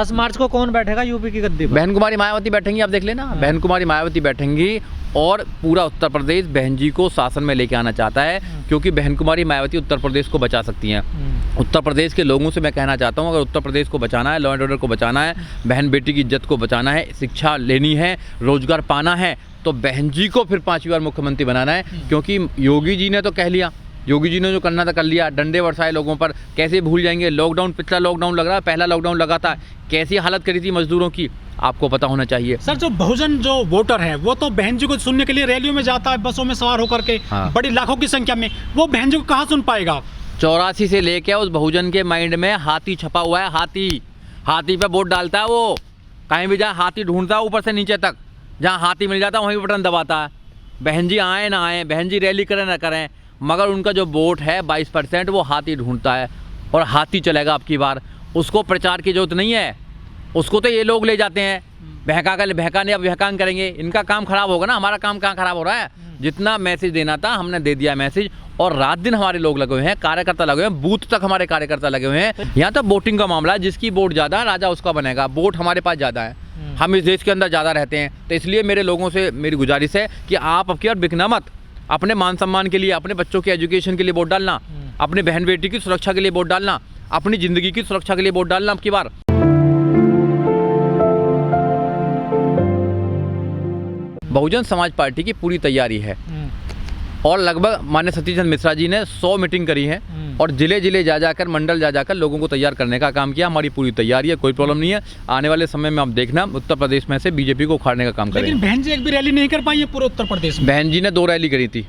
10 मार्च को कौन बैठेगा यूपी की गद्दी पर? बहन कुमारी मायावती बैठेंगी, आप देख लेना। बहन कुमारी मायावती बैठेंगी और पूरा उत्तर प्रदेश बहन जी को शासन में लेके आना चाहता है, क्योंकि बहन कुमारी मायावती उत्तर प्रदेश को बचा सकती हैं। उत्तर प्रदेश के लोगों से मैं कहना चाहता हूँ, अगर उत्तर प्रदेश को बचाना है, लॉ एंड ऑर्डर को बचाना है, बहन बेटी की इज्जत को बचाना है, शिक्षा लेनी है, रोजगार पाना है, तो बहन जी को फिर 5वीं बार मुख्यमंत्री बनाना है। क्योंकि योगी जी ने तो कह लिया, योगी जी ने जो करना था कर लिया, डंडे बरसाए लोगों पर, कैसे भूल जाएंगे। लॉकडाउन, पिछला लॉकडाउन लग रहा है, पहला लॉकडाउन लगा था, कैसी हालत करी थी मजदूरों की, आपको पता होना चाहिए। सर, जो बहुजन जो वोटर है वो तो बहन जी को सुनने के लिए रैलियों में जाता है, बसों में सवार होकर के, बड़ी लाखों की संख्या में, वो बहन जी को कहाँ सुन पाएगा? 84 से लेके उस बहुजन के माइंड में हाथी छपा हुआ है। हाथी पे वोट डालता है वो, कहीं भी जाए हाथी ढूंढता है ऊपर से नीचे तक, जहाँ हाथी मिल जाता है वहीं बटन दबाता है। बहन जी आए ना आए, बहन जी रैली करें ना करें, मगर उनका जो वोट है 22% वो हाथी ढूंढता है, और हाथी चलेगा अब की बार। उसको प्रचार की जरूरत नहीं है, उसको तो ये लोग ले जाते हैं, बहकाने, अब बहकान करेंगे। इनका काम खराब होगा ना, हमारा काम कहाँ खराब हो रहा है? जितना मैसेज देना था हमने दे दिया मैसेज, और रात दिन हमारे लोग लगे हुए हैं, कार्यकर्ता लगे हुए हैं, बूथ तक हमारे कार्यकर्ता लगे हुए हैं। यहाँ तो वोटिंग का मामला है, जिसकी वोट ज़्यादा राजा उसका बनेगा। वोट हमारे पास ज़्यादा है, हम इस देश के अंदर ज़्यादा रहते हैं, तो इसलिए मेरे लोगों से मेरी गुजारिश है कि आप अब की बार बिकना मत। अपने मान सम्मान के लिए, अपने बच्चों के एजुकेशन के लिए वोट डालना, अपने बहन बेटी की सुरक्षा के लिए वोट डालना, अपनी ज़िंदगी की सुरक्षा के लिए वोट डालना अब की बार। बहुजन समाज पार्टी की पूरी तैयारी है, और लगभग माननीय सतीश चंद्र मिश्रा जी ने 100 मीटिंग करी है, और जिले जा जाकर, मंडल जा जाकर लोगों को तैयार करने का काम किया। हमारी पूरी तैयारी है, कोई प्रॉब्लम नहीं है। आने वाले समय में आप देखना, उत्तर प्रदेश में से बीजेपी को उखाड़ने का काम करेंगे। लेकिन बहन जी एक भी रैली नहीं कर पाई है पूरे उत्तर प्रदेश में। बहन जी ने 2 रैली करी थी,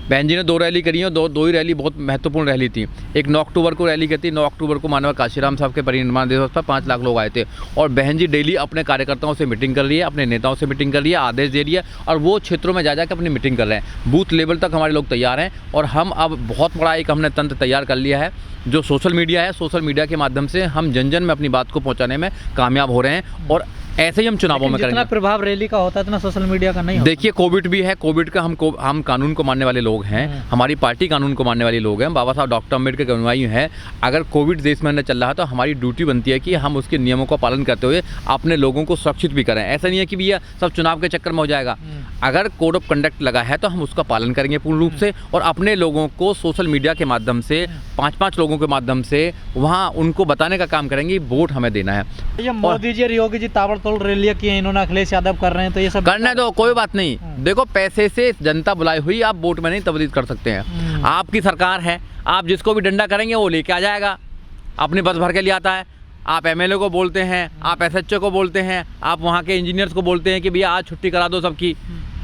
बहन जी ने 2 रैली करी है, दो ही रैली बहुत महत्वपूर्ण रैली थी। एक 9 अक्टूबर को रैली करती, 9 अक्टूबर को माननीय काशीराम साहब के परिनिर्वाण दिवस पर 5 लाख लोग आए थे, और बहन जी डेली अपने कार्यकर्ताओं से मीटिंग कर रही है, अपने नेताओं से मीटिंग कर रही है, आदेश दे रही है, और वो क्षेत्रों में जा जाकर अपनी मीटिंग कर रहे हैं। बूथ लेवल तक हमारे लोग तैयार हैं, और हम अब बहुत बड़ा एक हमने तंत्र तैयार कर लिया है, जो सोशल मीडिया है। सोशल मीडिया के माध्यम से हम जन जन में अपनी बात को पहुँचाने में कामयाब हो रहे हैं, और ऐसे ही हम चुनावों में करेंगे। जितना प्रभाव रैली का होता है उतना सोशल मीडिया का नहीं होता। देखिए, कोविड भी है, कोविड का हम कानून को मानने वाले लोग हैं, हमारी पार्टी कानून को मानने वाले लोग हैं, बाबा साहब डॉक्टर अम्बेडकर के अनुयायी हैं। अगर कोविड देश में अंदर चल रहा है तो हमारी ड्यूटी बनती है कि हम उसके नियमों का पालन करते हुए अपने लोगों को सुरक्षित भी करें। ऐसा नहीं है कि भैया सब चुनाव के चक्कर में हो जाएगा। अगर कोड ऑफ कंडक्ट लगा है तो हम उसका पालन करेंगे पूर्ण रूप से, और अपने लोगों को सोशल मीडिया के माध्यम से 5-5 लोगों के माध्यम से वहाँ उनको बताने का काम करेंगे, वोट हमें देना है। ये मोदी जी और योगी जी ताबड़तोड़ रैलियां की हैं, इन्होंने अखिलेश यादव कर रहे हैं, तो ये सब करने दो, कोई बात नहीं। देखो, पैसे से जनता बुलाई हुई आप वोट में नहीं तब्दील कर सकते हैं। आपकी सरकार है, आप जिसको भी डंडा करेंगे वो लेके आ जाएगा, अपनी बस भर के लिए आता है। आप एमएलए को बोलते हैं, आप एसएचओ को बोलते हैं, आप वहाँ के इंजीनियर्स को बोलते हैं कि भैया आज छुट्टी करा दो सबकी,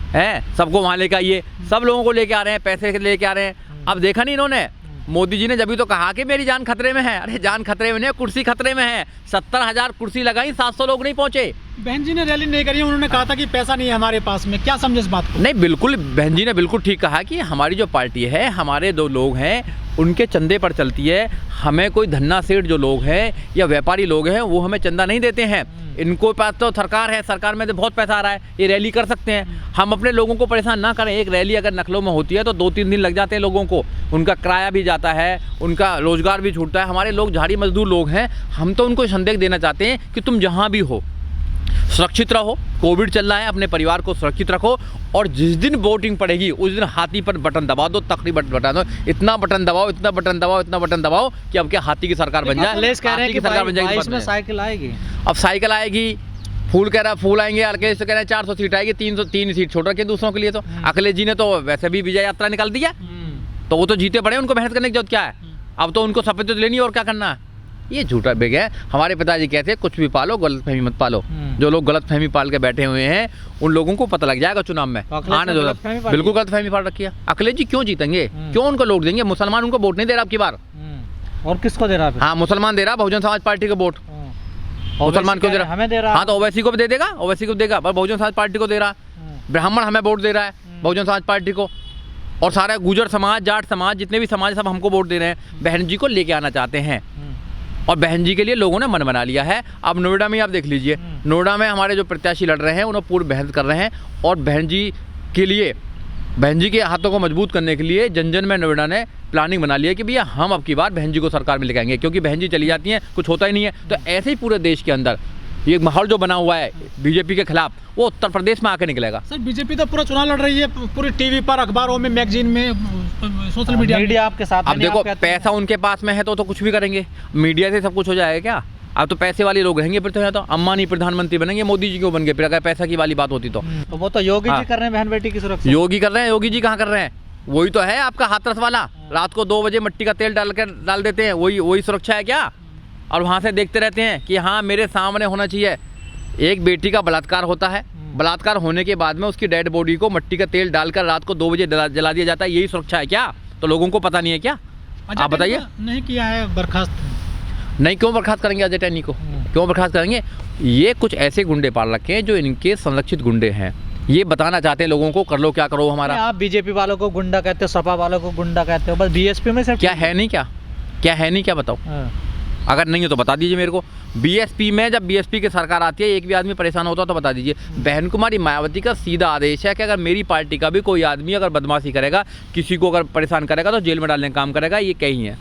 है सबको वहाँ लेके आइए, सब लोगों को लेके आ रहे हैं, पैसे लेके आ रहे हैं। अब देखा नहीं इन्होंने, मोदी जी ने जब भी तो कहा कि मेरी जान खतरे में है। अरे जान खतरे में नहीं, कुर्सी खतरे में है। 70,000 कुर्सी लगाई, 700 लोग नहीं पहुंचे। बहन जी ने रैली नहीं करी, उन्होंने कहा था कि पैसा नहीं है हमारे पास में। क्या समझे इस बात को? नहीं, बिल्कुल बहन जी ने बिल्कुल ठीक कहा कि हमारी जो पार्टी है, हमारे 2 लोग हैं, उनके चंदे पर चलती है। हमें कोई धन्ना सेठ जो लोग हैं या व्यापारी लोग हैं वो हमें चंदा नहीं देते हैं। इनको पास तो सरकार है, सरकार में तो बहुत पैसा आ रहा है, ये रैली कर सकते हैं। हम अपने लोगों को परेशान ना करें। एक रैली अगर नकलों में होती है तो 2-3 दिन लग जाते हैं लोगों को, उनका किराया भी जाता है, उनका रोजगार भी छूटता है। हमारे लोग झाड़ी मजदूर लोग हैं, हम तो उनको संदेश देना चाहते हैं कि तुम जहाँ भी हो सुरक्षित रहो। कोविड चल रहा है, अपने परिवार को सुरक्षित रखो, और जिस दिन वोटिंग पड़ेगी उस दिन हाथी पर बटन दबा दो, तकरीबन बटन दो, इतना बटन दबाओ, इतना बटन दबाओ, इतना बटन दबाओ कि अब क्या हाथी की सरकार बन जाए। अखिलेश कह रहे हैं कि सरकार बन जाएगी, 22 में साइकिल आएगी। अब साइकिल आएगी, फूल कह रहा फूल आएंगे, अखिलेश तो कह रहे हैं 400 सीट आएगी, 303 सीट छोड़ रखी है दूसरों के लिए। तो अखिलेश जी ने तो वैसे भी विजय यात्रा निकाल दिया, तो वो तो जीते पड़े, उनको मेहनत करने की जरूरत क्या है? अब तो उनको शपथ तो लेनी है, और क्या करना है? ये झूठा बिग है। हमारे पिताजी कहते हैं कुछ भी पालो, गलतफहमी मत पालो। जो लोग गलतफहमी पाल के बैठे हुए हैं उन लोगों को पता लग जाएगा चुनाव में। आने दो, बिल्कुल गलतफहमी पाल रखी है। अखिलेश जी क्यों जीतेंगे? क्यों उनको वोट देंगे? मुसलमान उनको वोट नहीं दे रहा अब की बार। और किसको दे रहा है? हाँ, मुसलमान दे रहा, बहुजन समाज पार्टी को वोट। मुसलमान क्यों दे रहा? हमें दे रहा। हाँ, तो ओवैसी को भी दे देगा, ओवैसी को देगा, पर बहुजन समाज पार्टी को दे रहा। ब्राह्मण हमें वोट दे रहा है, बहुजन समाज पार्टी को, और सारा गुजर समाज, जाट समाज, जितने भी समाज सब हमको वोट दे रहे हैं। बहन जी को लेके आना चाहते हैं, और बहन जी के लिए लोगों ने मन बना लिया है। अब नोएडा में आप देख लीजिए, नोएडा में हमारे जो प्रत्याशी लड़ रहे हैं उन्हें पूर्ण बहस कर रहे हैं, और बहन जी के लिए बहन जी के हाथों को मजबूत करने के लिए जन जन में नोएडा ने प्लानिंग बना लिया कि भैया हम अब की बार बहन जी को सरकार में लेके आएंगे, क्योंकि बहन जी चली जाती हैं कुछ होता ही नहीं है। तो ऐसे ही पूरे देश के अंदर ये माहौल जो बना हुआ है बीजेपी के खिलाफ, वो उत्तर प्रदेश में आके निकलेगा। सर बीजेपी तो पूरा चुनाव लड़ रही है, पूरी टीवी पर, अखबारों में, मैगजीन में, सोशल मीडिया आपके साथ अब देखो पैसा उनके पास में है तो कुछ भी करेंगे, मीडिया से सब कुछ हो जाएगा क्या? अब तो पैसे वाले लोग रहेंगे फिर तो, यहाँ तो अंबानी प्रधानमंत्री बनेंगे, मोदी जी क्यों बन गए फिर अगर पैसा की वाली बात होती तो वो तो योगी जी कर रहे हैं बहन बेटी की सुरक्षा। योगी कर रहे हैं, योगी जी कहाँ कर रहे हैं? वही तो है आपका हाथरस वाला, रात को 2 बजे मिट्टी का तेल डाल देते हैं, वही सुरक्षा है क्या? और वहाँ से देखते रहते हैं कि हाँ मेरे सामने होना चाहिए। एक बेटी का बलात्कार होता है, बलात्कार होने के बाद में उसकी डेड बॉडी को मिट्टी का तेल डालकर रात को 2 बजे जला दिया जाता है, यही सुरक्षा है क्या? तो लोगों को पता नहीं है क्या? आप बताइए। नहीं किया है बर्खास्त, नहीं क्यों बर्खास्त करेंगे अजय टैनी को? क्यों बर्खास्त करेंगे? ये कुछ ऐसे गुंडे पाल रखे हैं जो इनके संरक्षित गुंडे हैं, ये बताना चाहते हैं लोगों को कर लो क्या करो हमारा। आप बीजेपी वालों को गुंडा कहते हो, सपा वालों को गुंडा कहते हो, बस बीएसपी में सिर्फ क्या है नहीं, क्या है नहीं, क्या बताओ? अगर नहीं है तो बता दीजिए मेरे को। बीएसपी में जब बीएसपी की सरकार आती है, एक भी आदमी परेशान होता है तो बता दीजिए। बहन कुमारी मायावती का सीधा आदेश है कि अगर मेरी पार्टी का भी कोई आदमी अगर बदमाशी करेगा, किसी को अगर परेशान करेगा तो जेल में डालने का काम करेगा, ये कहीं है।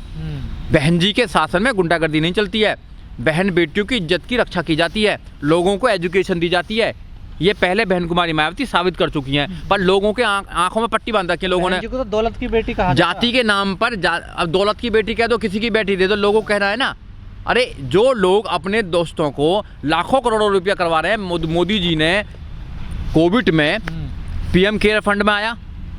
बहन जी के शासन में गुंडागर्दी नहीं चलती है, बहन बेटियों की इज्जत की रक्षा की जाती है, लोगों को एजुकेशन दी जाती है। ये पहले बहन कुमारी मायावती साबित कर चुकी हैं, पर लोगों के आंखों में पट्टी बांध रखी है लोगों ने। को तो दौलत की बेटी कहा, जाति के नाम पर अब दौलत की बेटी कह दो, किसी की बेटी दे दो, लोगों को कहना है ना। अरे जो लोग अपने दोस्तों को लाखों करोड़ों रुपया करवा रहे हैं, मोदी जी ने कोविड में पीएम केयर फंड में आया,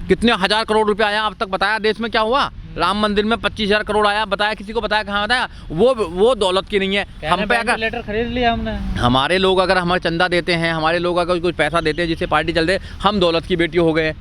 कितने हजार करोड़ रुपया आया, अब तक बताया देश में क्या हुआ? राम मंदिर में 25,000 करोड़ आया, बताया किसी को? बताया कहाँ बताया? वो दौलत की नहीं है। हम पे अगर लेटर खरीद लिया हमने, हमारे लोग अगर हमारे चंदा देते हैं, हमारे लोग अगर कुछ पैसा देते हैं जिससे पार्टी चलते, हम दौलत की बेटी हो गए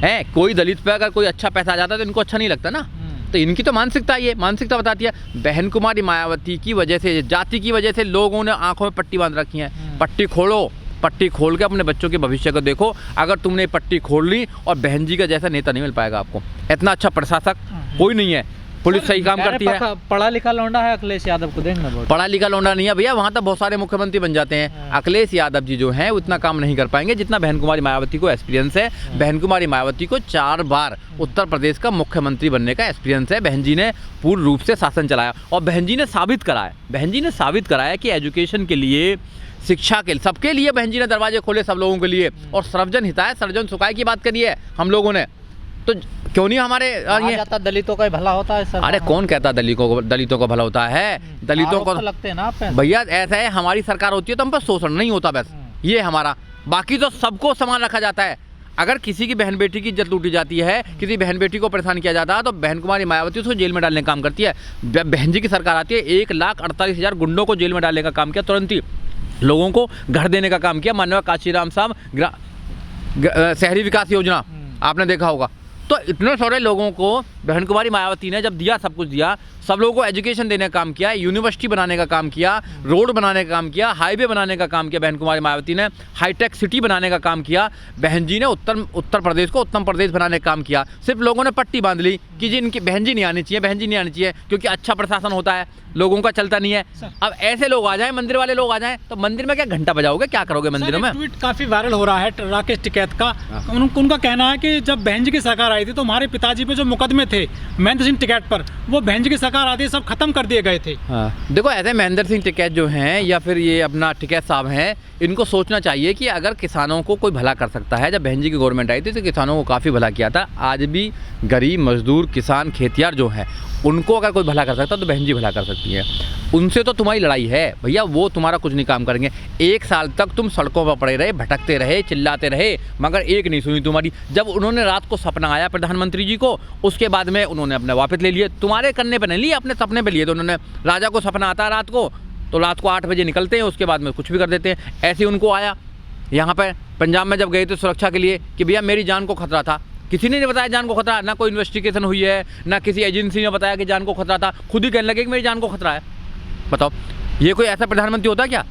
हैं। कोई दलित पे अगर कोई अच्छा पैसा आ जाता है तो इनको अच्छा नहीं लगता ना। तो इनकी तो मानसिकता, ये मानसिकता बताती है। बहन कुमारी मायावती की वजह से, जाति की वजह से लोगों ने आंखों में पट्टी बांध रखी है। पट्टी खोलो, पट्टी खोल के अपने बच्चों के भविष्य को देखो। अगर तुमने पट्टी खोल ली, और बहन जी का जैसा नेता नहीं मिल पाएगा आपको, इतना अच्छा प्रशासक कोई नहीं है, पुलिस सही काम करती है। पढ़ा लिखा लौंडा है अखिलेश यादव को देंगे, पढ़ा लिखा लौंडा नहीं है भैया, वहाँ तो बहुत सारे मुख्यमंत्री बन जाते हैं। अखिलेश यादव जी जो हैं उतना काम नहीं कर पाएंगे जितना बहन कुमारी मायावती को एक्सपीरियंस है। बहन कुमारी मायावती को 4 बार उत्तर प्रदेश का मुख्यमंत्री बनने का एक्सपीरियंस है। बहन जी ने पूर्ण रूप से शासन चलाया, और बहन जी ने साबित कराया कि एजुकेशन के लिए, शिक्षा के लिए, सबके लिए बहन जी ने दरवाजे खोले, सब लोगों के लिए। और सर्वजन हिताय सर्वजन सुखाय की बात करी है हम लोगों ने, तो क्यों नहीं हमारे ये जाता दलितों का भला होता है सर? अरे कौन कहता दलितों को भला होता है? दलितों को लगते हैं ना भैया, ऐसा है हमारी सरकार होती है तो हम पर शोषण नहीं होता, बस ये हमारा। बाकी तो सबको समान रखा जाता है। अगर किसी की बहन बेटी की इज्जत लूटी जाती है, किसी बहन बेटी को परेशान किया जाता है, तो बहन कुमारी मायावती उसको जेल में डालने का काम करती है। बहन जी की सरकार आती है, 1,48,000 गुंडों को जेल में डालने का काम किया, तुरंत ही लोगों को घर देने का काम किया। माननीय काशीराम साहब शहरी विकास योजना आपने देखा होगा। तो इतने सारे लोगों को बहन कुमारी मायावती ने जब दिया, सब कुछ दिया, सब लोगों को एजुकेशन देने का काम किया, यूनिवर्सिटी बनाने का काम किया, रोड बनाने का काम किया, हाईवे बनाने का काम किया बहन कुमारी मायावती ने, हाईटेक सिटी बनाने का काम किया। बहन जी ने उत्तर प्रदेश को उत्तम प्रदेश बनाने का काम किया। सिर्फ लोगों ने पट्टी बांध ली कि जी इनकी बहन जी नहीं आनी चाहिए, बहन जी नहीं आनी चाहिए, क्योंकि अच्छा प्रशासन होता है, लोगों का चलता नहीं है। अब ऐसे लोग आ जाएं, मंदिर वाले लोग आ जाएं, तो मंदिर में क्या घंटा बजाओगे, क्या करोगे मंदिरों में? ट्वीट काफी वायरल हो रहा है राकेश टिकैत का। उनका कहना है कि जब बहन जी की सरकार आई थी तो हमारे पिताजी पे जो मुकदमे थे महेंद्र सिंह टिकैत पर, वो बहन जी की सरकार आती है सब खत्म कर दिए गए थे। देखो ऐसे महेंद्र सिंह टिकैत जो हैं, या फिर ये अपना टिकैत साहब हैं, इनको सोचना चाहिए कि अगर किसानों को कोई भला कर सकता है, जब बहन जी की गवर्नमेंट आई थी तो किसानों को काफ़ी भला किया था। आज भी गरीब मजदूर किसान खेतियार जो हैं, उनको अगर कोई भला कर सकता है तो बहन जी भला कर सकती है। उनसे तो तुम्हारी लड़ाई है भैया, वो तुम्हारा कुछ नहीं काम करेंगे। 1 साल तक तुम सड़कों पर पड़े रहे, भटकते रहे, चिल्लाते रहे, मगर एक नहीं सुनी तुम्हारी। जब उन्होंने रात को सपना आया प्रधानमंत्री जी को, उसके बाद में उन्होंने अपने वापस ले लिए। तुम्हारे करने पर नहीं लिए, अपने सपने पर लिए। तो उन्होंने, राजा को सपना आता है रात को, तो रात को 8 बजे निकलते हैं, उसके बाद में कुछ भी कर देते हैं। ऐसे उनको आया यहाँ पर पंजाब में जब गए थे सुरक्षा के लिए कि भैया मेरी जान को खतरा था, किसी ने नहीं बताया जान को खतरा, ना कोई इन्वेस्टिगेशन हुई है, ना किसी एजेंसी ने बताया कि जान को खतरा था, खुद ही कहने लगे कि मेरी जान को खतरा है। बताओ, ये कोई ऐसा प्रधानमंत्री होता क्या?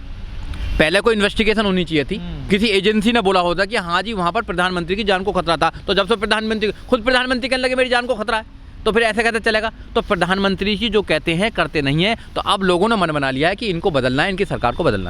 पहले कोई इन्वेस्टिगेशन होनी चाहिए थी, किसी एजेंसी ने बोला होता कि हाँ जी वहाँ पर प्रधानमंत्री की जान को खतरा था। तो जब से प्रधानमंत्री कहने लगे मेरी जान को खतरा है, तो फिर ऐसे कैसे चलेगा? तो प्रधानमंत्री जी जो कहते हैं करते नहीं है। तो अब लोगों ने मन बना लिया है कि इनको बदलना है, इनकी सरकार को बदलना